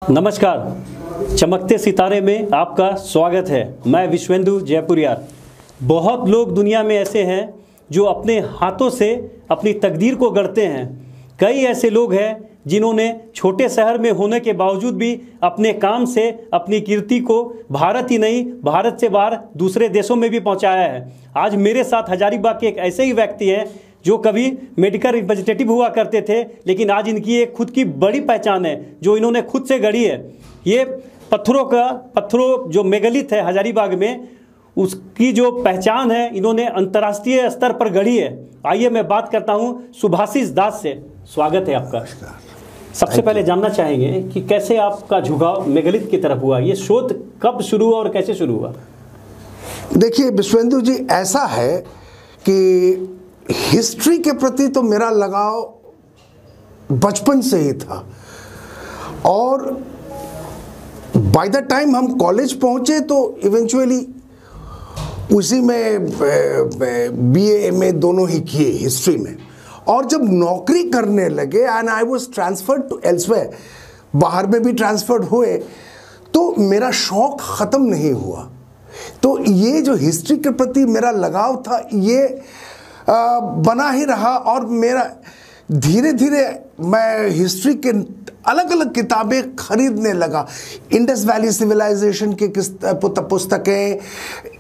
नमस्कार, चमकते सितारे में आपका स्वागत है। मैं विश्वेंदु जयपुरियार। बहुत लोग दुनिया में ऐसे हैं जो अपने हाथों से अपनी तकदीर को गढ़ते हैं। कई ऐसे लोग हैं जिन्होंने छोटे शहर में होने के बावजूद भी अपने काम से अपनी कीर्ति को भारत ही नहीं, भारत से बाहर दूसरे देशों में भी पहुंचाया है। आज मेरे साथ हजारीबाग के एक ऐसे ही व्यक्ति हैं जो कभी मेडिकल रिप्रेजेंटेटिव हुआ करते थे, लेकिन आज इनकी एक खुद की बड़ी पहचान है जो इन्होंने खुद से गढ़ी है। ये पत्थरों जो मेगालिथ है हजारीबाग में, उसकी जो पहचान है इन्होंने अंतर्राष्ट्रीय स्तर पर गढ़ी है। आइए मैं बात करता हूं सुभाषिष दास से। स्वागत है आपका। सबसे पहले जानना चाहेंगे कि कैसे आपका झुकाव मेगालिथ की तरफ हुआ, ये शोध कब शुरू हुआ और कैसे शुरू हुआ? देखिए विश्वेंदु जी, ऐसा है कि हिस्ट्री के प्रति तो मेरा लगाव बचपन से ही था, और बाय द टाइम हम कॉलेज पहुंचे तो इवेंचुअली उसी में बीए एमए दोनों ही किए हिस्ट्री में। और जब नौकरी करने लगे and I was transferred to elsewhere, बाहर में भी ट्रांसफर्ड हुए, तो मेरा शौक ख़त्म नहीं हुआ। तो ये जो हिस्ट्री के प्रति मेरा लगाव था ये बना ही रहा, और मेरा धीरे धीरे मैं हिस्ट्री के अलग अलग किताबें खरीदने लगा। इंडस वैली सिविलाइजेशन की पुस्तकें,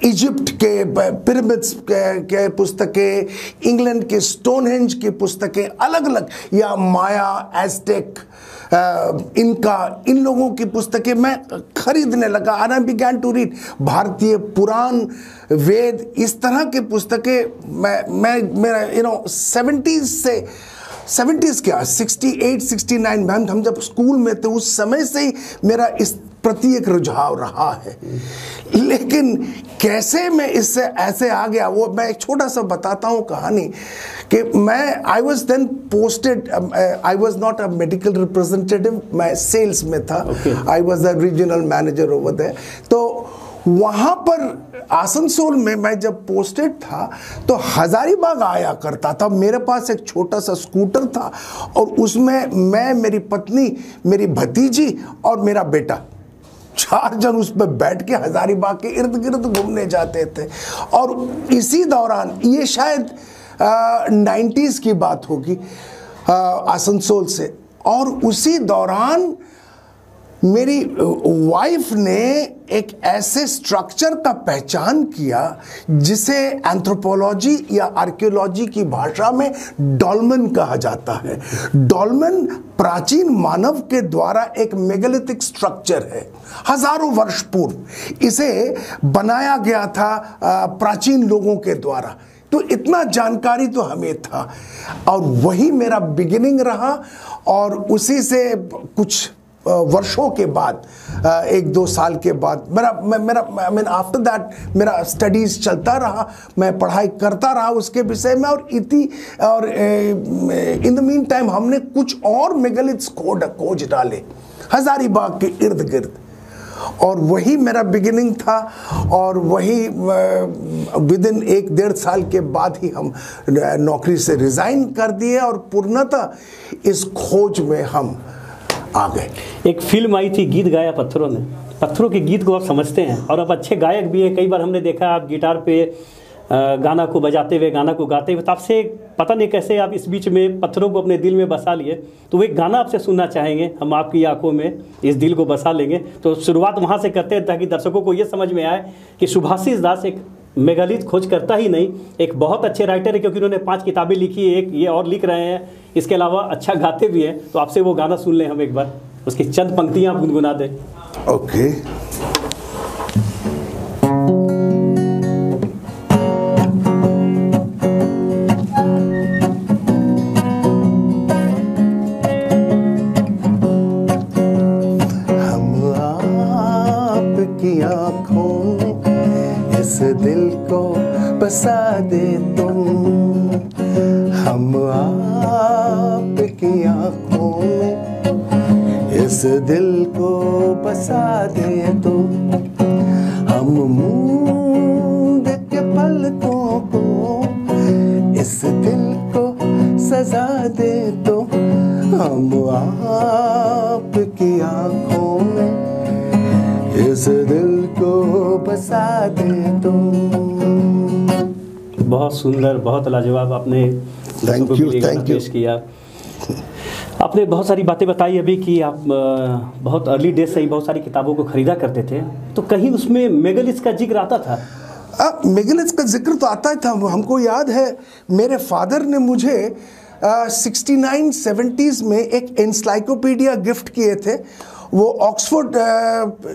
इजिप्ट के पिरामिड्स के पुस्तकें, इंग्लैंड के स्टोनहेंज की पुस्तकें अलग अलग, या माया, एज़टेक, इनका, इन लोगों की पुस्तकें मैं खरीदने लगा। And I began to read Bharatiya Puran, वेद, इस तरह की पुस्तकें मेरा 70s क्या 68 69 में हम जब स्कूल में थे उस समय से ही मेरा इस प्रति एक रुझाव रहा है। लेकिन कैसे मैं इससे ऐसे आ गया, वो मैं एक छोटा सा बताता हूँ कहानी। कि मैं I was then posted, I was not a medical representative, मैं सेल्स में था। I was the regional manager over there. तो वहाँ पर आसनसोल में मैं जब पोस्टेड था तो हजारीबाग आया करता था। मेरे पास एक छोटा सा स्कूटर था और उसमें मैं, मेरी पत्नी, मेरी भतीजी और मेरा बेटा, 4 जन उस पर बैठ के हजारीबाग के इर्द गिर्द घूमने जाते थे। और इसी दौरान, ये शायद 90s की बात होगी, आसनसोल से, और उसी दौरान मेरी वाइफ ने एक ऐसे स्ट्रक्चर का पहचान किया जिसे एंथ्रोपोलॉजी या आर्कियोलॉजी की भाषा में डॉल्मेन कहा जाता है। डॉल्मेन प्राचीन मानव के द्वारा एक मेगालिथिक स्ट्रक्चर है। हजारों वर्ष पूर्व इसे बनाया गया था प्राचीन लोगों के द्वारा। तो इतना जानकारी तो हमें था, और वही मेरा बिगिनिंग रहा। और उसी से कुछ वर्षों के बाद, 1-2 साल के बाद मेरा आफ्टर दैट मेरा स्टडीज़ चलता रहा, मैं पढ़ाई करता रहा उसके विषय में। और इन द मीन टाइम हमने कुछ और मेगालिथ्स खोज डाले हजारीबाग के इर्द गिर्द, और वही मेरा बिगिनिंग था। और वही विदिन 1-1.5 साल के बाद ही हम नौकरी से रिज़ाइन कर दिए और पूर्णतः इस खोज में हम आ गए। एक फिल्म आई थी, गीत गाया पत्थरों ने। पत्थरों के गीत को आप समझते हैं और आप अच्छे गायक भी हैं। कई बार हमने देखा आप गिटार पे गाना को बजाते हुए, गाना को गाते हुए। तो आपसे पता नहीं कैसे आप इस बीच में पत्थरों को अपने दिल में बसा लिए। तो वो एक गाना आपसे सुनना चाहेंगे, हम आपकी आंखों में इस दिल को बसा लेंगे। तो शुरुआत वहाँ से करते हैं ताकि दर्शकों को ये समझ में आए कि सुभाषिष दास एक मेगालिथ खोज करता ही नहीं, एक बहुत अच्छे राइटर है, क्योंकि उन्होंने 5 किताबें लिखी है, एक ये और लिख रहे हैं। इसके अलावा अच्छा गाते भी हैं। तो आपसे वो गाना सुन लें हम एक बार, उसकी चंद पंक्तियां आप गुनगुना दें। ओके। हम आपकी आँखों में इस दिल को बसा दे तुम, हम आपकी आँखों में इस दिल को बसा दे तुम, हम मूंद के पलकों को इस दिल को सजा दे तुम, हम आपकी आंखों में इस दिल को बसा दे तो। बहुत सुंदर, बहुत लाजवाब आपने थैंक यू पेश किया। आपने बहुत सारी बातें बताई अभी कि आप बहुत अर्ली डेज से ही बहुत सारी किताबों को खरीदा करते थे, तो कहीं उसमें मेगालिथ्स का जिक्र आता था? मेगालिथ्स का जिक्र तो आता था। हमको याद है मेरे फादर ने मुझे 69-70s में एक एनसाइक्लोपीडिया गिफ्ट किए थे। वो ऑक्सफोर्ड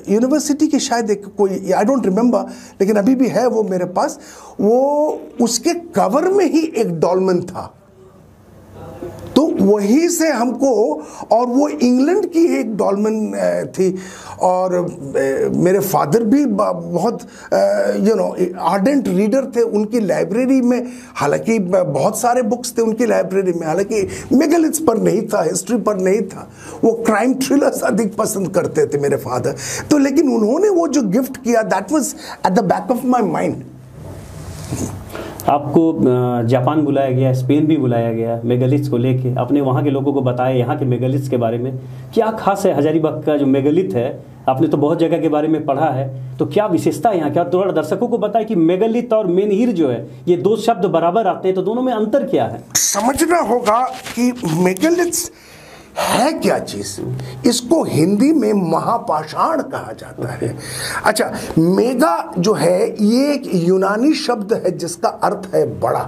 यूनिवर्सिटी की शायद एक कोई, आई डोंट रिमेंबर, लेकिन अभी भी है वो मेरे पास। वो उसके कवर में ही एक डॉल्मेन था, तो वहीं से हमको, और वो इंग्लैंड की एक डॉल्मेन थी। और मेरे फादर भी बहुत आर्डेंट रीडर थे। उनकी लाइब्रेरी में हालांकि बहुत सारे बुक्स थे उनकी लाइब्रेरी में, हालांकि मेगालिथ्स पर नहीं था, हिस्ट्री पर नहीं था। वो क्राइम थ्रिलर्स अधिक पसंद करते थे मेरे फादर। तो लेकिन उन्होंने वो जो गिफ्ट किया, that was at the back of my mind. आपको जापान बुलाया गया, स्पेन भी बुलाया गया मेगालिथ्स को लेके। आपने वहाँ के लोगों को बताया यहाँ के मेगालिथ्स के बारे में। क्या खास है हजारीबाग का जो मेगालिथ है? आपने तो बहुत जगह के बारे में पढ़ा है, तो क्या विशेषता है यहाँ? क्या थोड़ा दर्शकों को बताएं कि मेगालिथ और मेनहिर जो है, ये दो शब्द बराबर आते हैं, तो दोनों में अंतर क्या है? समझना होगा कि मेगालिथ्स है क्या चीज। इसको हिंदी में महापाषाण कहा जाता है। अच्छा, मेगा जो है ये एक यूनानी शब्द है जिसका अर्थ है बड़ा।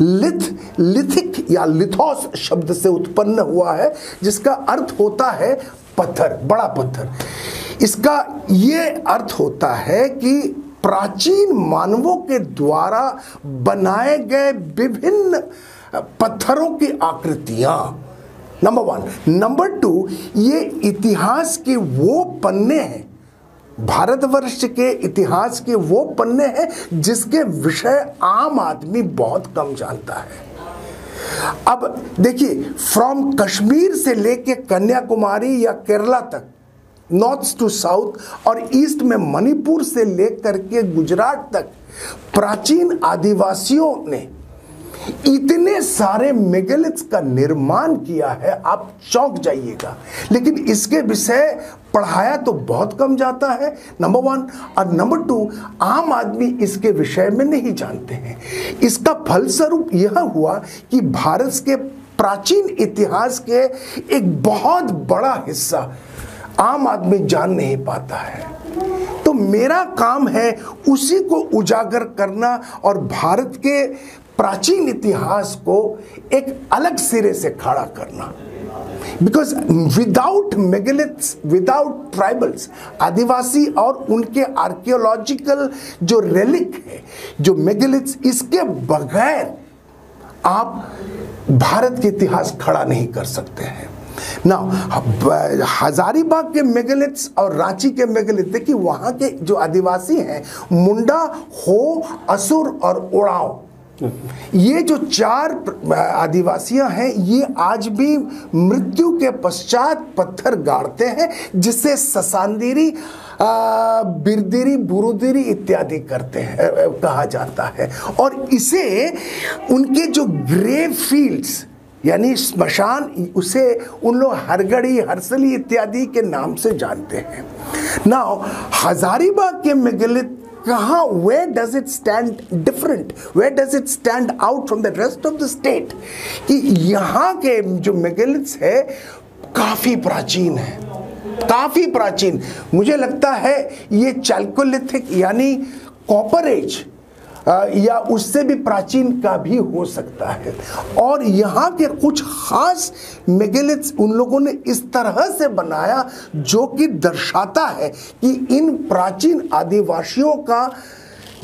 लिथ, लिथिक या लिथोस शब्द से उत्पन्न हुआ है जिसका अर्थ होता है पत्थर, बड़ा पत्थर। इसका ये अर्थ होता है कि प्राचीन मानवों के द्वारा बनाए गए विभिन्न पत्थरों की आकृतियां, नंबर 1। नंबर 2, ये इतिहास के वो पन्ने हैं, भारतवर्ष के इतिहास के वो पन्ने हैं जिसके विषय आम आदमी बहुत कम जानता है। अब देखिए, फ्रॉम कश्मीर से लेके कन्याकुमारी या केरला तक, नॉर्थ टू साउथ, और ईस्ट में मणिपुर से लेकर के गुजरात तक प्राचीन आदिवासियों ने इतने सारे मेगालिथ्स का निर्माण किया है, आप चौंक जाइएगा। लेकिन इसके विषय पढ़ाया तो बहुत कम जाता है, नंबर 1। और नंबर 2, आम आदमी इसके विषय में नहीं जानते हैं। इसका फलस्वरूप यह हुआ कि भारत के प्राचीन इतिहास के एक बहुत बड़ा हिस्सा आम आदमी जान नहीं पाता है। तो मेरा काम है उसी को उजागर करना और भारत के प्राचीन इतिहास को एक अलग सिरे से खड़ा करना। Because without megaliths, without tribals, आदिवासी और उनके आर्कियोलॉजिकल जो रेलिक है, जो मेगालिथ्स, इसके बगैर आप भारत के इतिहास खड़ा नहीं कर सकते हैं ना। हजारीबाग के मेगालिथ्स और रांची के मेगालिथ, देखिए वहां के जो आदिवासी हैं, मुंडा, हो, असुर और ओराव, ये जो 4 आदिवासियां हैं, ये आज भी मृत्यु के पश्चात पत्थर गाड़ते हैं, जिससे ससांदिरी, बिरदिरी, बुरुदिरी इत्यादि करते हैं, कहा जाता है। और इसे उनके जो ग्रेव फील्ड्स यानी स्मशान, उसे उन लोग हरगड़ी, हरसली इत्यादि के नाम से जानते हैं। नाउ हजारीबाग के मेगालिथ कहाँ, where does it stand different, where does it stand out from the rest of the state? कि यहाँ के जो मेगालिथ्स है काफी प्राचीन है, काफी प्राचीन। मुझे लगता है ये चाल्कोलिथिक यानी कॉपर एज या उससे भी प्राचीन का भी हो सकता है। और यहाँ के कुछ खास मेगालिथ्स उन लोगों ने इस तरह से बनाया जो कि दर्शाता है कि इन प्राचीन आदिवासियों का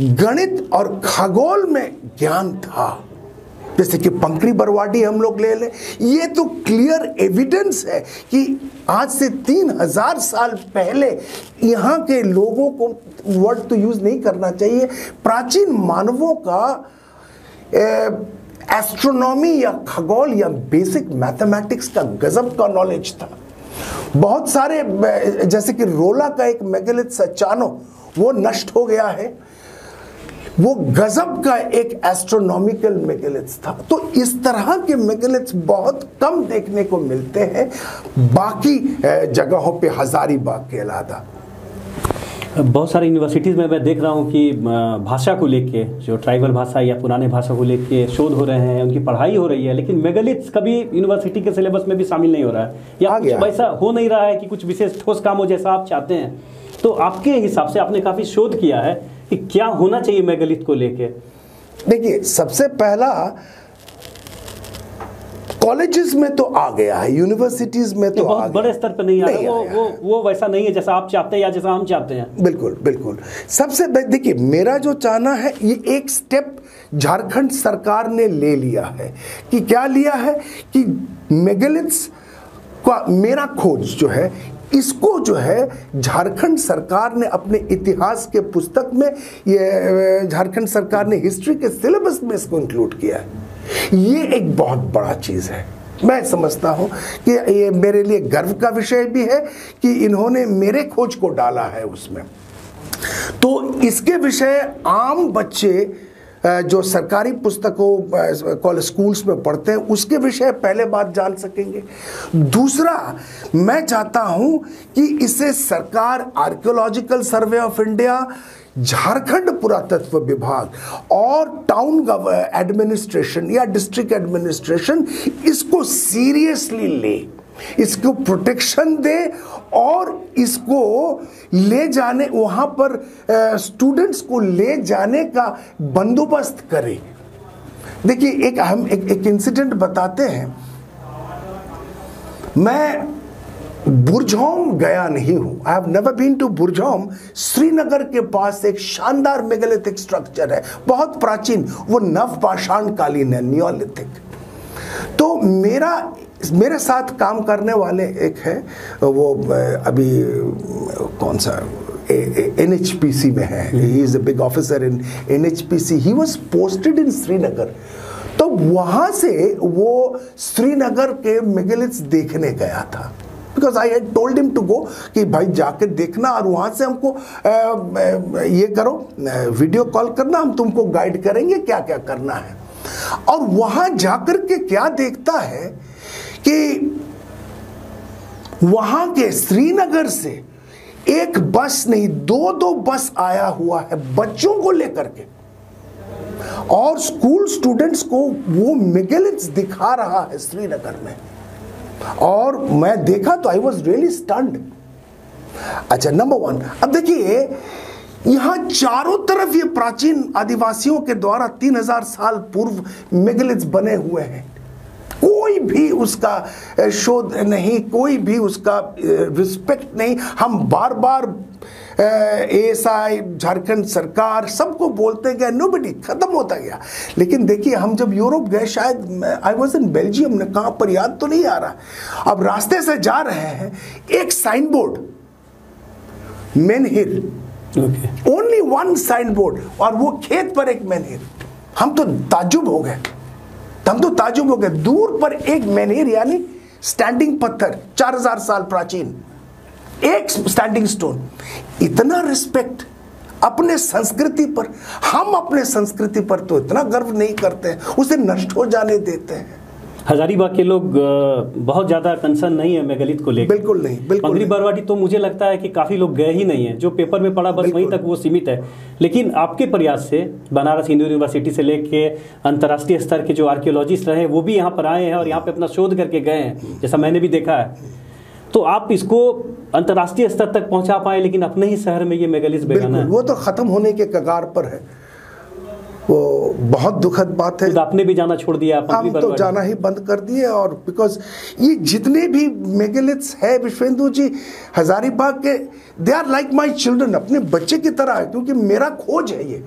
गणित और खगोल में ज्ञान था। जैसे कि पंकरी बरवाडी हम लोग ले लें, ये तो क्लियर एविडेंस है कि आज से 3000 साल पहले यहाँ के लोगों को, वर्ड तो यूज नहीं करना चाहिए, प्राचीन मानवों का एस्ट्रोनॉमी या खगोल या बेसिक मैथमेटिक्स का गजब का नॉलेज था। बहुत सारे, जैसे कि रोला का एक मेगालिथ सचानो, वो नष्ट हो गया है। वो गजब का एक एस्ट्रोनॉमिकल मेगालिथ्स था। तो इस तरह के मेगालिथ्स बहुत कम देखने को मिलते हैं बाकी जगहों पे हजारीबाग के अलावा। बहुत सारी यूनिवर्सिटीज़ में मैं देख रहा हूँ कि भाषा को लेके, जो ट्राइबल भाषा या पुराने भाषा को लेके शोध हो रहे हैं, उनकी पढ़ाई हो रही है, लेकिन मेगालिथ्स कभी यूनिवर्सिटी के सिलेबस में भी शामिल नहीं हो रहा है, या कुछ वैसा हो नहीं रहा है कि कुछ विशेष ठोस काम हो जैसा आप चाहते हैं। तो आपके हिसाब से आपने काफ़ी शोध किया है कि क्या होना चाहिए मेगालिथ को लेके। देखिए, सबसे पहला कॉलेजेस में तो आ गया है, यूनिवर्सिटीज में तो बहुत बड़े स्तर पर नहीं आ रहा, वो वैसा नहीं है जैसा आप चाहते हैं या जैसा हम चाहते हैं। बिल्कुल बिल्कुल। सबसे देखिए, मेरा जो चाहना है, ये एक स्टेप झारखंड सरकार ने ले लिया है। कि क्या लिया है कि मेगालिथ्स का मेरा खोज जो है, इसको जो है झारखंड सरकार ने अपने इतिहास के पुस्तक में, ये झारखंड सरकार ने हिस्ट्री के सिलेबस में इसको इंक्लूड किया है। ये एक बहुत बड़ा चीज है। मैं समझता हूं कि ये मेरे लिए गर्व का विषय भी है कि इन्होंने मेरे खोज को डाला है उसमें। तो इसके विषय आम बच्चे जो सरकारी पुस्तकों कॉलेज स्कूल्स में पढ़ते हैं, उसके विषय पहले बात जान सकेंगे। दूसरा, मैं चाहता हूं कि इसे सरकार, archaeological survey of India, Jharkhand पुरातत्व विभाग और टाउन एडमिनिस्ट्रेशन या डिस्ट्रिक्ट एडमिनिस्ट्रेशन इसको सीरियसली ले, इसको प्रोटेक्शन दे और इसको ले जाने, वहां पर स्टूडेंट्स को ले जाने का बंदोबस्त करे। देखिए, हम एक इंसिडेंट बताते हैं। मैं बुरझौम गया नहीं हूं, I have never been to Burzahom. Srinagar के पास एक शानदार मेगालिथिक स्ट्रक्चर है, बहुत प्राचीन, वो नवपाषाण कालीन है, नियोलिथिक। तो मेरे साथ काम करने वाले एक है, वो अभी कौन सा NHPC में है, he is a big officer in NHPC, he was posted in Srinagar. तो वहां से वो श्रीनगर के मेगालिथ्स देखने गया था, because I had told him to go कि भाई जाके देखना, और वहां से हमको ये करो, वीडियो कॉल करना, हम तुमको गाइड करेंगे क्या क्या करना है। और वहां जाकर के क्या देखता है कि वहां के श्रीनगर से एक बस नहीं, दो बस आया हुआ है बच्चों को लेकर के, और स्कूल स्टूडेंट्स को वो मेगालिथ्स दिखा रहा है श्रीनगर में। और मैं देखा तो आई वॉज रियली स्टन्ड। अच्छा, नंबर 1, अब देखिए, यहां चारों तरफ ये प्राचीन आदिवासियों के द्वारा 3000 साल पूर्व मेगालिथ्स बने हुए हैं। कोई भी उसका शोध नहीं, कोई भी उसका रिस्पेक्ट नहीं। हम बार बार ASI, झारखंड सरकार सबको बोलते गए, नोबडी, खत्म होता गया। लेकिन देखिए, हम जब यूरोप गए, शायद आई वॉज इन बेल्जियम, ने कहां पर याद तो नहीं आ रहा। अब रास्ते से जा रहे हैं, एक sign board, menhir, only 1 sign board, और वो खेत पर एक मेनहिर। हम तो ताज्जुब हो गए, दूर पर एक मेनहिर, यानी स्टैंडिंग पत्थर, 4000 साल प्राचीन, एक स्टैंडिंग स्टोन। इतना रिस्पेक्ट अपने संस्कृति पर। हम अपने संस्कृति पर तो इतना गर्व नहीं करते हैं, उसे नष्ट हो जाने देते हैं। हजारीबाग के लोग बहुत ज़्यादा कंसर्न नहीं है मेगालिथ को लेकर। बिल्कुल नहीं, बिल्कुल। पंगरी बरवाटी तो मुझे लगता है कि काफ़ी लोग गए ही नहीं है, जो पेपर में पढ़ा बस वहीं तक वो सीमित है। लेकिन आपके प्रयास से बनारस हिंदू यूनिवर्सिटी से लेके अंतर्राष्ट्रीय स्तर के जो आर्कियोलॉजिस्ट रहे, वो भी यहाँ पर आए हैं और यहाँ पे अपना शोध करके गए हैं, जैसा मैंने भी देखा है। तो आप इसको अंतर्राष्ट्रीय स्तर तक पहुँचा पाए, लेकिन अपने ही शहर में ये मेगालिथ बेगाना है। वो तो खत्म होने के कगार पर है, वो बहुत दुखद बात है। आपने भी जाना छोड़ दिया, हम तो जाना ही बंद कर दिए। और बिकॉज ये जितने भी मेगालिथ्स है विश्वेंदु जी, हजारीबाग के, they are like my children, अपने बच्चे की तरह है, क्योंकि मेरा खोज है ये।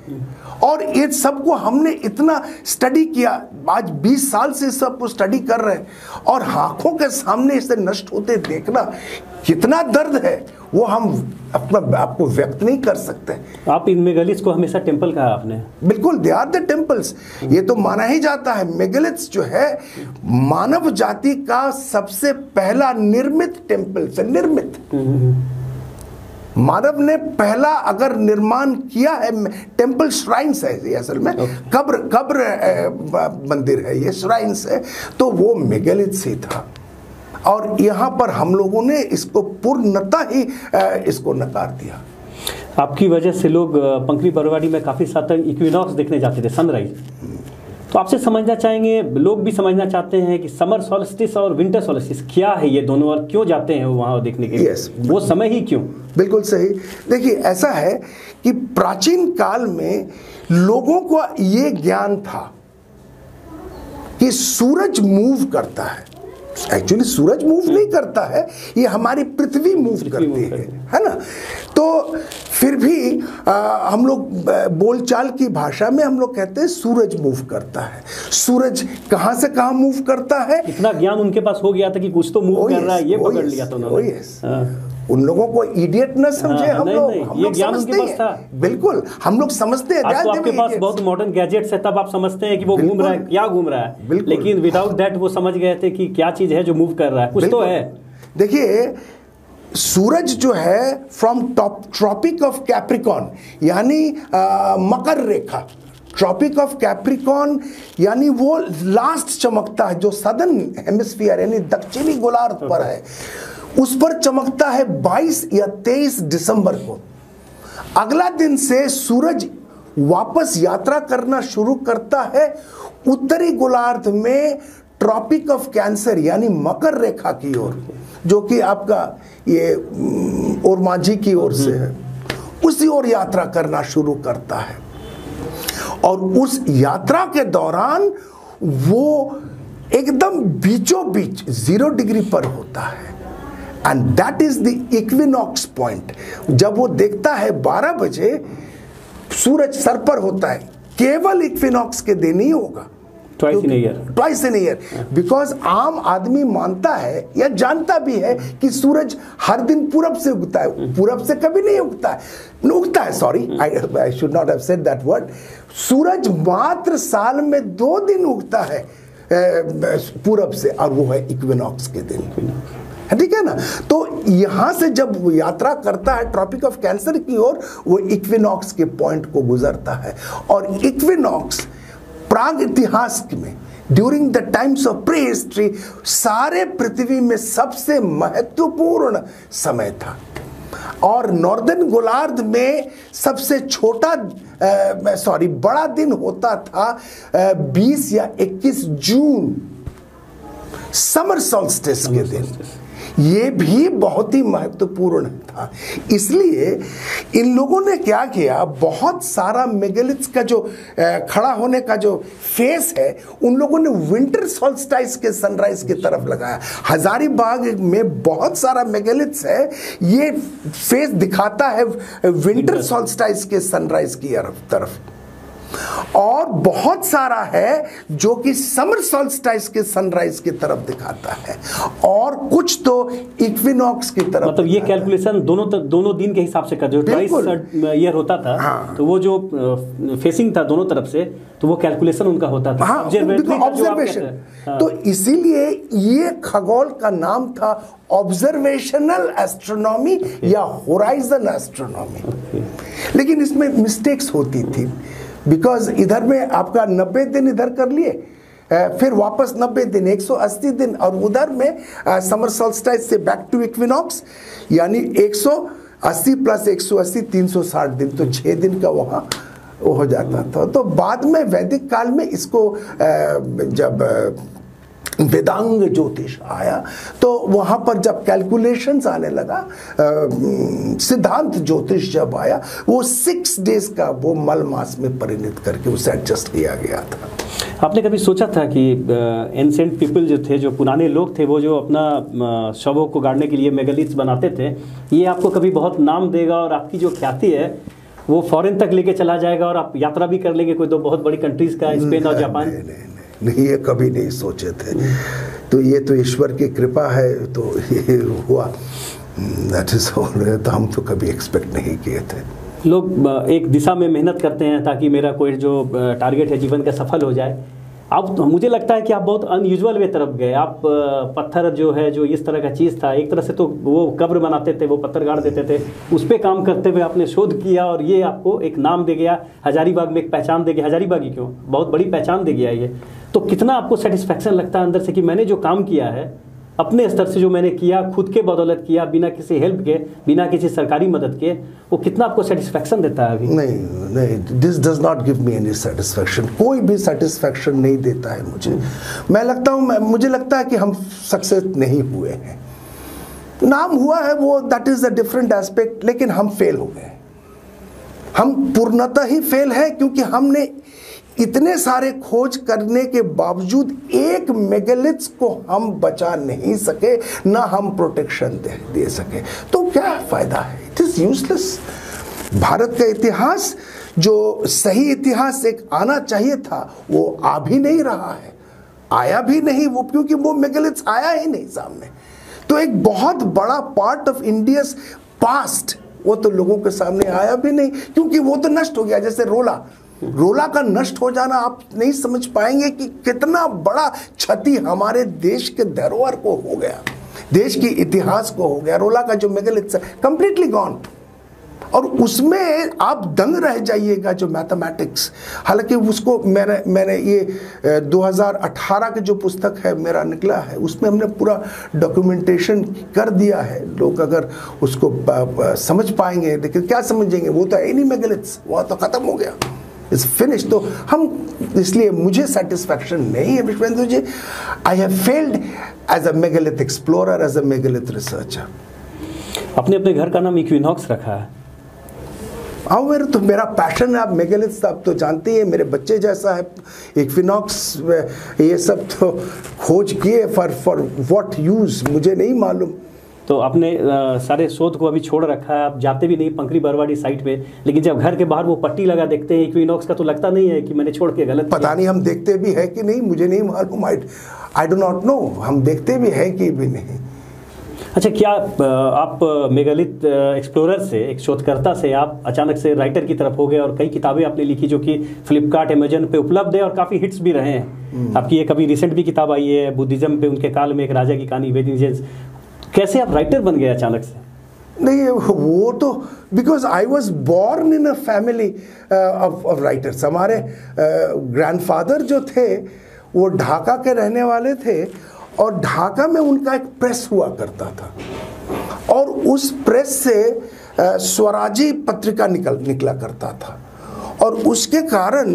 और ये सबको हमने इतना स्टडी किया, आज 20 साल से सबको स्टडी कर रहे हैं, और आंखों के सामने इसे नष्ट होते देखना कितना दर्द है, वो हम अपना आपको व्यक्त नहीं कर सकते। आप इन मेगालिथ्स को हमेशा टेंपल कहा आपने। बिल्कुल, दे आर द टेम्पल्स। ये तो माना ही जाता है, मेगालिथ्स जो है मानव जाति का सबसे पहला निर्मित टेम्पल से निर्मित। मानव ने पहला अगर निर्माण किया है, टेम्पल श्राइन्स है ये असल में, कब्र मंदिर है ये, श्राइन्स है, तो वो मेगालिथ से था। और यहाँ पर हम लोगों ने इसको पूर्णतः ही इसको नकार दिया। आपकी वजह से लोग पंखरी बरवाड़ी में काफ़ी साल तक इक्विनॉक्स देखने जाते थे, सनराइज। तो आपसे समझना चाहेंगे, लोग भी समझना चाहते हैं कि समर सॉल्स्टिस और विंटर सॉल्स्टिस क्या है ये दोनों, और क्यों जाते हैं वहाँ देखने के लिए? वो समय ही क्यों? बिल्कुल सही। देखिए, ऐसा है कि प्राचीन काल में लोगों को ये ज्ञान था कि सूरज मूव करता है। एक्चुअली सूरज मूव नहीं करता है, ये हमारी पृथ्वी मूव करती है ना। तो फिर भी हम लोग बोलचाल की भाषा में हम लोग कहते हैं सूरज मूव करता है। सूरज कहाँ से कहाँ मूव करता है, इतना ज्ञान उनके पास हो गया था कि कुछ तो मूव कर रहा है, ये पकड़ लिया था उन्होंने। उन लोगों को इडियट न समझे हम लोग, ये ज्ञान उनके पास था। बिल्कुल, हम लोग समझते हैं। आज तो आपके पास बहुत मॉडर्न गैजेट्स है, तब आप समझते हैं कि वो घूम रहा है, क्या घूम रहा है, लेकिन विदाउट दैट वो समझ गए थे कि क्या चीज है जो मूव कर रहा है, कुछ तो है। देखिए, सूरज जो है फ्रॉम ट्रॉपिक ऑफ कैप्रिकॉन यानी मकर रेखा, ट्रॉपिक ऑफ कैप्रिकॉन यानी वो लास्ट चमकता है जो सदर्न हेमिस्फीयर यानी दक्षिणी गोलार्ध पर है, उस पर चमकता है 22 या 23 दिसंबर को। अगला दिन से सूरज वापस यात्रा करना शुरू करता है उत्तरी गोलार्ध में ट्रॉपिक ऑफ कैंसर यानी मकर रेखा की ओर, जो कि आपका ये ओरमांझी की ओर से है, उसी ओर यात्रा करना शुरू करता है। और उस यात्रा के दौरान वो एकदम बीचों बीच 0 डिग्री पर होता है, and that is the equinox point. जब वो देखता है 12 बजे सूरज सर पर होता है, केवल इक्विनॉक्स के दिन ही होगा, ट्वाइस इन ईयर, बिकॉज आम आदमी मानता है या जानता भी है कि सूरज हर दिन पूरब से उगता है, पूरब से कभी नहीं उगता है, sorry, I should not have said that word. सूरज मात्र साल में 2 दिन उगता है पूरब से, और वो है इक्विनॉक्स के दिन, ठीक है ना। तो यहां से जब वो यात्रा करता है ट्रॉपिक ऑफ कैंसर की ओर, वो इक्विनॉक्स के पॉइंट को गुजरता है। और इक्विनॉक्स प्राग इतिहास में during the times of pre history सारे पृथ्वी में सबसे महत्वपूर्ण समय था। और नॉर्दर्न गोलार्ध में सबसे बड़ा दिन होता था 20 या 21 जून, समर सॉल्स्टिस के दिन। ये भी बहुत ही महत्वपूर्ण था। इसलिए इन लोगों ने क्या किया, बहुत सारा मेगालिथ्स का जो खड़ा होने का जो फेस है, उन लोगों ने विंटर सॉल्स्टाइस के सनराइज की तरफ लगाया। हजारीबाग में बहुत सारा मेगालिथ्स है, ये फेस दिखाता है विंटर सॉल्स्टाइस के सनराइज की तरफ, और बहुत सारा है जो कि समर सॉल्स्टाइस के सनराइज की तरफ दिखाता है, और कुछ तो इक्विनॉक्स की तरफ। मतलब ये कैलकुलेशन दोनों दिन के हिसाब से कर, जो ट्वाइस ईयर होता था, हाँ। तो वो जो फेसिंग था दोनों तरफ से, तो वो कैलकुलेशन उनका होता था, हाँ, ऑब्जर्वेशन। हाँ। तो इसीलिए ये खगोल का नाम था ऑब्जर्वेशनल एस्ट्रोनॉमी या होराइजन एस्ट्रोनॉमी। लेकिन इसमें मिस्टेक्स होती थी, बिकॉज इधर में आपका 90 दिन इधर कर लिए, फिर वापस 90 दिन 180 दिन, और उधर में समर सॉल्स्टाइस से बैक टू इक्विनॉक्स यानी 180 प्लस 180 360 दिन, तो 6 दिन का वहाँ वो हो जाता था। तो बाद में वैदिक काल में इसको जब वेदांग ज्योतिष आया, तो वहाँ पर जब कैलकुलेशंस आने लगा, सिद्धांत ज्योतिष जब आया, वो 6 डेज का वो मल मास में परिणत करके उसे एडजस्ट किया गया था। आपने कभी सोचा था कि एंसेंट पीपल जो थे, जो पुराने लोग थे, वो जो अपना शवों को गाड़ने के लिए मेगालिथ्स बनाते थे, ये आपको कभी बहुत नाम देगा और आपकी जो ख्याति है वो फॉरेन तक लेके चला जाएगा और आप यात्रा भी कर लेंगे कोई तो बहुत बड़ी कंट्रीज का, स्पेन और जापान? नहीं, ये कभी नहीं सोचे थे। तो ये तो ईश्वर की कृपा है, तो ये हुआ, दैट इज ऑल। तो हम तो कभी एक्सपेक्ट नहीं किए थे। लोग एक दिशा में मेहनत करते हैं ताकि मेरा कोई जो टारगेट है जीवन का सफल हो जाए, अब मुझे लगता है कि आप बहुत अनयूजुअल वे तरफ गए। आप पत्थर जो है, जो इस तरह का चीज़ था, एक तरह से तो वो कब्र बनाते थे, वो पत्थर गाड़ देते थे, उस पर काम करते हुए आपने शोध किया और ये आपको एक नाम दे गया, हजारीबाग में एक पहचान दे गया। हजारीबाग ही क्यों, बहुत बड़ी पहचान दे गया ये। तो कितना आपको सेटिस्फैक्शन लगता है अंदर से कि मैंने जो काम किया है अपने स्तर से, जो मैंने किया खुद के बदौलत किया, बिना किसी हेल्प के, बिना किसी सरकारी मदद के, वो कितना आपको सेटिस्फैक्शन देता है अभी? नहीं, this does not give me any satisfaction. कोई भी सेटिस्फैक्शन नहीं देता है मुझे। मुझे लगता है कि हम सक्सेस नहीं हुए हैं। नाम हुआ है वो, that is a different aspect, लेकिन हम फेल हो गए। हम पूर्णतः ही फेल है, क्योंकि हमने इतने सारे खोज करने के बावजूद एक मेगालिथ्स को हम बचा नहीं सके, ना हम प्रोटेक्शन दे सके। तो क्या फायदा है? It is useless. भारत का इतिहास, जो सही इतिहास एक आना चाहिए था, वो आ भी नहीं रहा है, आया भी नहीं वो, क्योंकि वो मेगालिथ्स आया ही नहीं सामने। तो एक बहुत बड़ा पार्ट ऑफ इंडियाज पास्ट वो तो लोगों के सामने आया भी नहीं, क्योंकि वो तो नष्ट हो गया। जैसे रोला का नष्ट हो जाना, आप नहीं समझ पाएंगे कि कितना बड़ा क्षति हमारे देश के धरोहर को हो गया, देश के इतिहास को हो गया। रोला का जो मेगालिथ्स है कंप्लीटली गॉन, और उसमें आप दंग रह जाइएगा जो मैथमेटिक्स। हालांकि उसको मैंने ये 2018 की जो पुस्तक है मेरा निकला है, उसमें हमने पूरा डॉक्यूमेंटेशन कर दिया है। लोग अगर उसको समझ पाएंगे, लेकिन क्या समझेंगे, वो तो है ही नहीं मेगालिथ्स, वो तो खत्म हो गया, इट्स फिनिश। तो हम, इसलिए मुझे सेटिस्फैक्शन नहीं है Vishwendu ji. I have failed as a megalith explorer, as a megalith researcher. अपने अपने घर का नाम इक्विनॉक्स रखा है। हाँ, मेरा पैशन है। आप मेगालिथ्स आप तो जानते ही हैं, मेरे बच्चे जैसा है। इक्विनॉक्स ये सब तो खोज किए, फॉर व्हाट यूज मुझे नहीं मालूम। तो आपने सारे शोध को अभी छोड़ रखा है, आप जाते भी नहीं पंकरी बरवाड़ी साइट पे, लेकिन जब घर के बाहर वो पट्टी लगा देखते हैं इक्विनॉक्स का, तो लगता नहीं है कि मैंने छोड़ के गलत पता नहीं हम देखते भी है कि नहीं, मुझे नहीं मालूम। आई डू नॉट नो, हम देखते भी है कि भी नहीं। अच्छा, क्या आप मेगालिथ एक्सप्लोरर से, एक शोधकर्ता से, आप अचानक से राइटर की तरफ हो गए और कई किताबें आपने लिखी जो कि फ्लिपकार्ट, अमेजन पे उपलब्ध है और काफ़ी हिट्स भी रहे हैं। आपकी एक अभी रिसेंट भी किताब आई है, बुद्धिज्म पे उनके काल में एक राजा की कहानी, वेदिंजेंस। कैसे आप राइटर बन गए अचानक से? नहीं, वो तो because I was born in a family of writers. हमारे ग्रैंडफादर जो थे वो ढाका के रहने वाले थे, और ढाका में उनका एक प्रेस हुआ करता था, और उस प्रेस से स्वराजी पत्रिका निकला करता था। और उसके कारण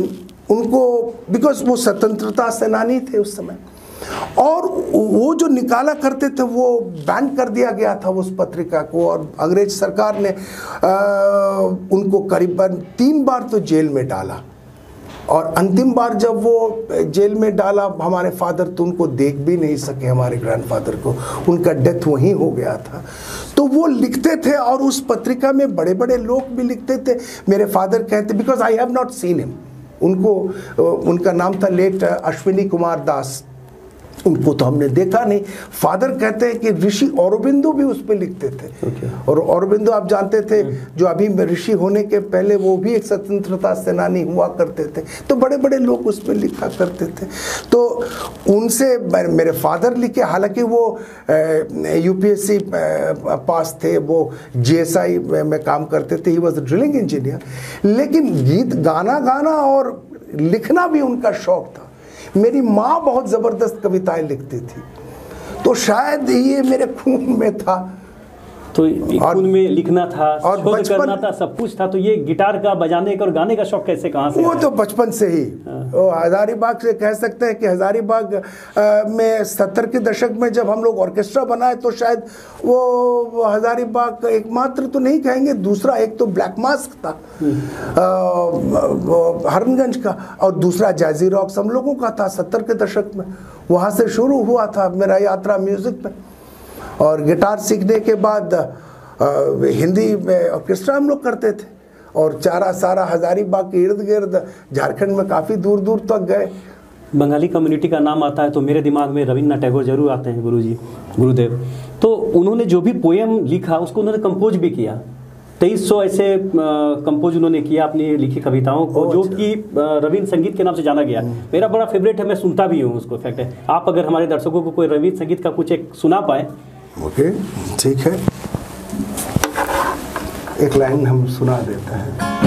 उनको, बिकॉज वो स्वतंत्रता सेनानी थे उस समय, और वो जो निकाला करते थे वो बैन कर दिया गया था उस पत्रिका को, और अंग्रेज सरकार ने उनको करीबन 3 बार तो जेल में डाला। और अंतिम बार जब वो जेल में डाला, हमारे फादर तो उनको देख भी नहीं सके, हमारे ग्रैंडफादर को, उनका डेथ वहीं हो गया था। तो वो लिखते थे, और उस पत्रिका में बड़े बड़े लोग भी लिखते थे। मेरे फादर कहते, because I have not seen him, उनका नाम था लेट अश्विनी कुमार दास, उनको तो हमने देखा नहीं। फादर कहते हैं कि ऋषि औरोबिंदो भी उस पर लिखते थे। और औरोबिंदो आप जानते थे, जो अभी ऋषि होने के पहले वो भी एक स्वतंत्रता सेनानी हुआ करते थे। तो बड़े बड़े लोग उस पर लिखा करते थे। तो उनसे मेरे फादर लिखे, हालांकि वो यूपीएससी पास थे, वो जीएसआई में काम करते थे, he was a drilling engineer. लेकिन गीत गाना और लिखना भी उनका शौक था। मेरी माँ बहुत ज़बरदस्त कविताएं लिखती थी, तो शायद ये मेरे खून में था। तो खून में लिखना था और शोध करना था, सब कुछ था। तो ये गिटार का, बजाने का और गाने का शौक कैसे, कहाँ से? वो तो बचपन से ही। हजारीबाग से कह सकते हैं कि हजारीबाग में 70 के दशक में जब हम लोग ऑर्केस्ट्रा बनाए, तो शायद वो हजारीबाग एकमात्र तो नहीं कहेंगे, दूसरा एक तो ब्लैक मास्क था हरनगंज का, और दूसरा जैजी रॉक्स हम लोगों का था 70 के दशक में। वहाँ से शुरू हुआ था मेरा यात्रा म्यूजिक में। और गिटार सीखने के बाद हिंदी में ऑर्केस्ट्रा हम लोग करते थे, और सारा हजारीबाग के इर्द गिर्द झारखंड में काफ़ी दूर दूर तक गए। बंगाली कम्युनिटी का नाम आता है तो मेरे दिमाग में रविन्द्रनाथ टैगोर जरूर आते हैं, गुरुदेव। तो उन्होंने जो भी पोएम लिखा उसको उन्होंने कंपोज भी किया। 2300 ऐसे कंपोज उन्होंने किया अपनी लिखी कविताओं को, जो कि रवींद्र संगीत के नाम से जाना गया। मेरा बड़ा फेवरेट है, मैं सुनता भी हूँ उसको। इफेक्ट है, आप अगर हमारे दर्शकों को कोई रवींद्र संगीत का कुछ एक सुना पाए। ओके, ठीक है, एक लाइन हम सुना देते हैं।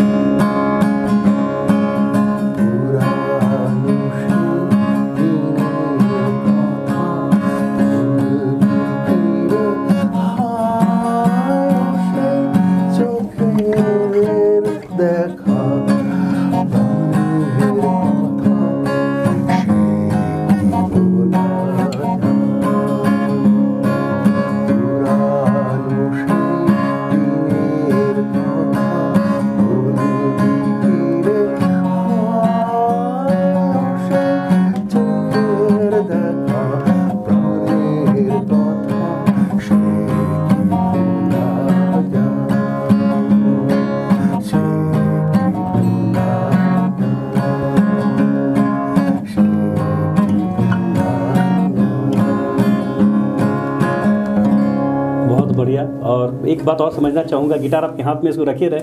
और एक बात और समझना चाहूँगा, गिटार आपके हाथ में इसको रखे रहे।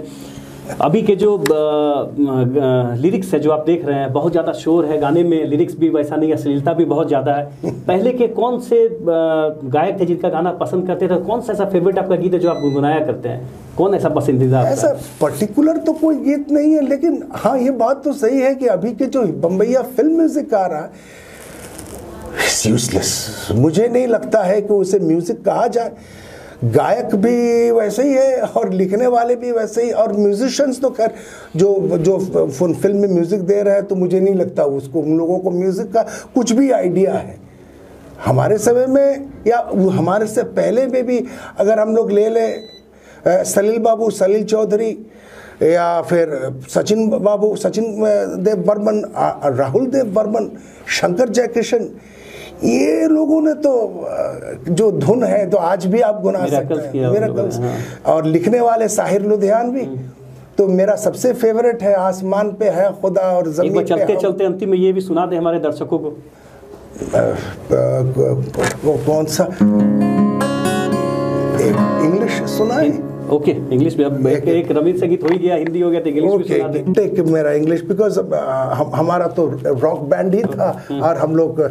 अभी के जो लिरिक्स है जो आप देख रहे हैं, बहुत ज़्यादा शोर है गाने में, लिरिक्स भी वैसा नहीं है, अश्लीलता भी बहुत ज़्यादा है। पहले के कौन से गायक थे जिनका गाना पसंद करते थे? कौन सा ऐसा फेवरेट आपका गीत है जो आप गुनगुनाया करते हैं? कौन ऐसा पसंदीदा? ऐसा पर्टिकुलर तो कोई गीत नहीं है, लेकिन हाँ ये बात तो सही है कि अभी के जो बम्बैया फिल्म म्यूजिक आ रहा है यूजलेस। मुझे नहीं लगता है कि उसे म्यूजिक कहा जाए। गायक भी वैसे ही है और लिखने वाले भी वैसे ही, और म्यूजिशियंस तो खैर जो फिल्म में म्यूजिक दे रहे हैं, तो मुझे नहीं लगता उसको, उन लोगों को म्यूजिक का कुछ भी आइडिया है। हमारे समय में या हमारे से पहले में भी अगर हम लोग ले लें सलील बाबू, सलील चौधरी, या फिर सचिन बाबू, सचिन देव बर्मन, राहुल देव बर्मन, शंकर जयकिशन, ये लोगों ने तो जो धुन है तो आज भी आप गुना सकते हैं, मिरेकल्स। और लिखने वाले साहिर लुधियानवी तो मेरा सबसे फेवरेट है, आसमान पे है खुदा और जमीन पे। चलते चलते अंतिम में ये भी सुना दे हमारे दर्शकों को। कौन सा? इंग्लिश सुना है? ओके, इंग्लिश में अब एक रवींद्र संगीत हो ही गया, हिंदी हो गया, तो इंग्लिश भी सुना दे। टेक मेरा इंग्लिश, बिकॉज हमारा तो रॉक बैंड ही था और हम लोग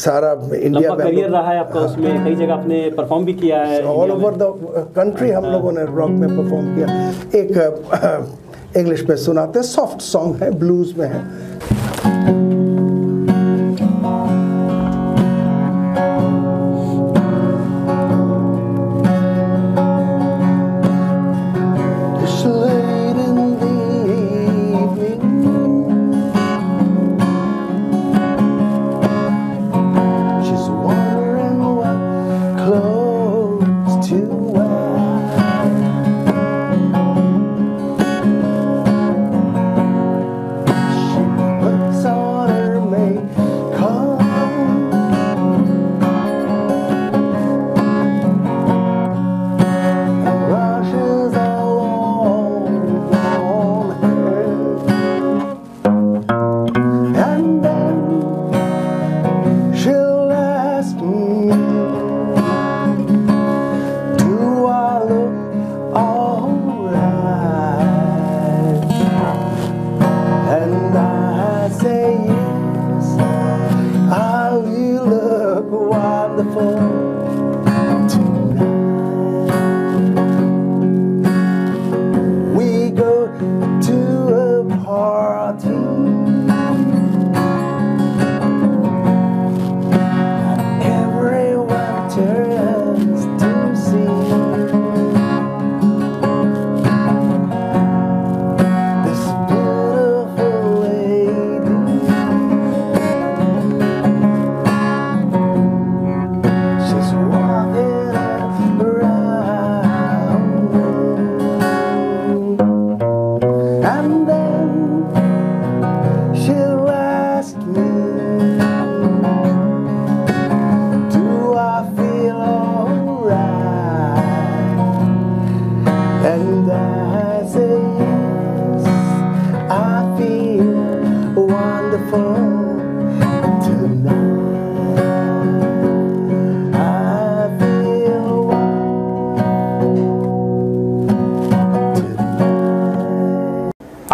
सारा इंडिया में करियर रहा है आपका, उसमें कई जगह आपने परफॉर्म भी किया है, ऑल ओवर द कंट्री हम लोगों ने रॉक में परफॉर्म किया। एक इंग्लिश में सुनाते, सॉफ्ट सॉन्ग है, ब्लूज में है।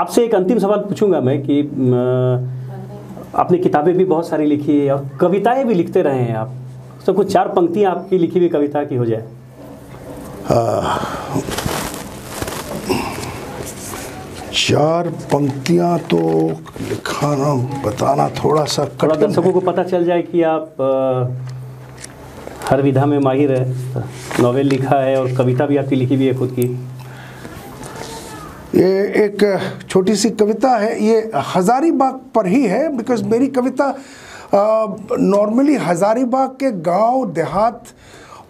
आपसे एक अंतिम सवाल पूछूंगा मैं कि आपने किताबें भी बहुत सारी लिखी है और कविताएं भी लिखते रहे हैं आप, तो कुछ 4 पंक्तियां आपकी लिखी हुई कविता की हो जाए। 4 पंक्तियां तो लिखाना बताना थोड़ा सा थोड़ा दर्शकों को पता चल जाए कि आप हर विधा में माहिर है, नॉवेल लिखा है और कविता भी आपकी लिखी हुई है खुद की। ये एक छोटी सी कविता है, ये हजारीबाग पर ही है, बिकॉज मेरी कविता नॉर्मली हजारीबाग के गांव देहात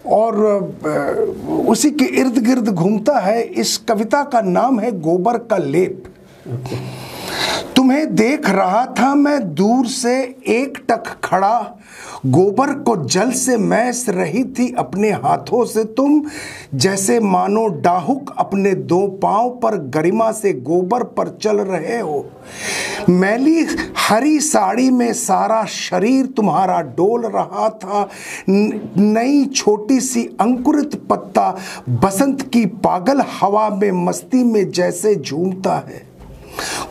और उसी के इर्द गिर्द घूमता है। इस कविता का नाम है गोबर का लेप। तुम्हें देख रहा था मैं दूर से एकटक खड़ा, गोबर को जल से मैस रही थी अपने हाथों से तुम, जैसे मानो डाहुक अपने 2 पांव पर गरिमा से गोबर पर चल रहे हो। मैली हरी साड़ी में सारा शरीर तुम्हारा डोल रहा था, नई छोटी सी अंकुरित पत्ता बसंत की पागल हवा में मस्ती में जैसे झूमता है।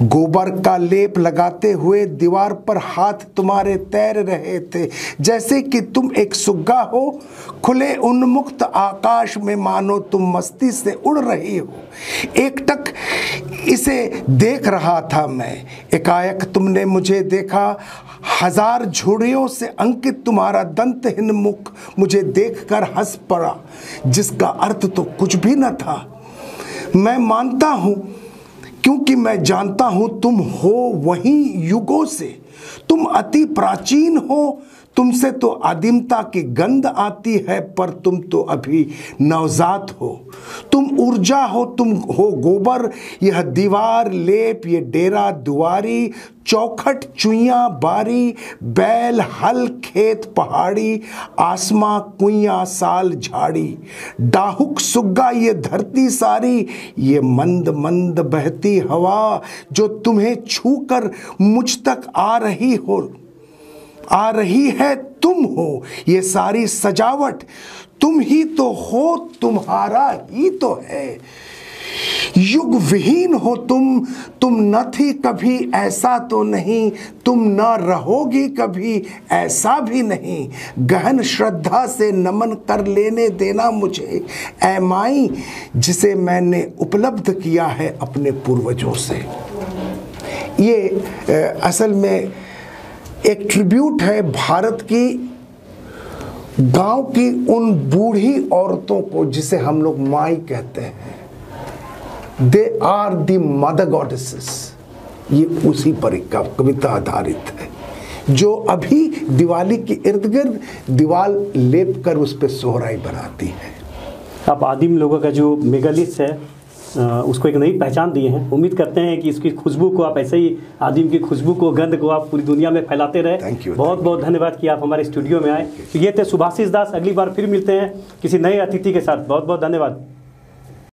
गोबर का लेप लगाते हुए दीवार पर हाथ तुम्हारे तैर रहे थे, जैसे कि तुम एक सुग्गा हो खुले उन्मुक्त आकाश में, मानो तुम मस्ती से उड़ रही हो। एकटक इसे देख रहा था मैं, एकाएक तुमने मुझे देखा, 1000 झुर्रियों से अंकित तुम्हारा दंतहीन मुख मुझे देखकर हंस पड़ा, जिसका अर्थ तो कुछ भी न था। मैं मानता हूं क्योंकि मैं जानता हूं तुम हो वहीं युगों से, तुम अति प्राचीन हो, तुमसे तो आदिमता की गंध आती है, पर तुम तो अभी नवजात हो। तुम ऊर्जा हो, तुम हो गोबर, यह दीवार लेप, ये डेरा दुआरी, चौखट चुइयां बारी, बैल हल खेत पहाड़ी, आसमां कुइयां साल झाड़ी, डाहुक सुग्गा ये धरती सारी, ये मंद मंद बहती हवा जो तुम्हें छूकर मुझ तक आ रही है, तुम हो ये सारी सजावट, तुम ही तो हो, तुम्हारा ही तो है। युग विहीन हो तुम न थी कभी ऐसा तो नहीं, तुम न रहोगी कभी ऐसा भी नहीं। गहन श्रद्धा से नमन कर लेने देना मुझे ऐ माई, जिसे मैंने उपलब्ध किया है अपने पूर्वजों से। ये असल में एक ट्रिब्यूट है भारत की गांव की उन बूढ़ी औरतों को जिसे हम लोग माई कहते हैं। They are the mother goddesses. ये उसी पर कविता आधारित है, जो अभी दिवाली के इर्द गिर्द दीवार लेप कर उस पर सोहराई बनाती है। आप आदिम लोगों का जो मेगालिथ है उसको एक नई पहचान दिए हैं। उम्मीद करते हैं कि इसकी खुशबू को आप ऐसे ही आदिम की खुशबू को, गंध को आप पूरी दुनिया में फैलाते रहे। बहुत बहुत धन्यवाद कि आप हमारे स्टूडियो में आए। तो ये थे सुभाषिष दास। अगली बार फिर मिलते हैं किसी नए अतिथि के साथ। बहुत बहुत धन्यवाद।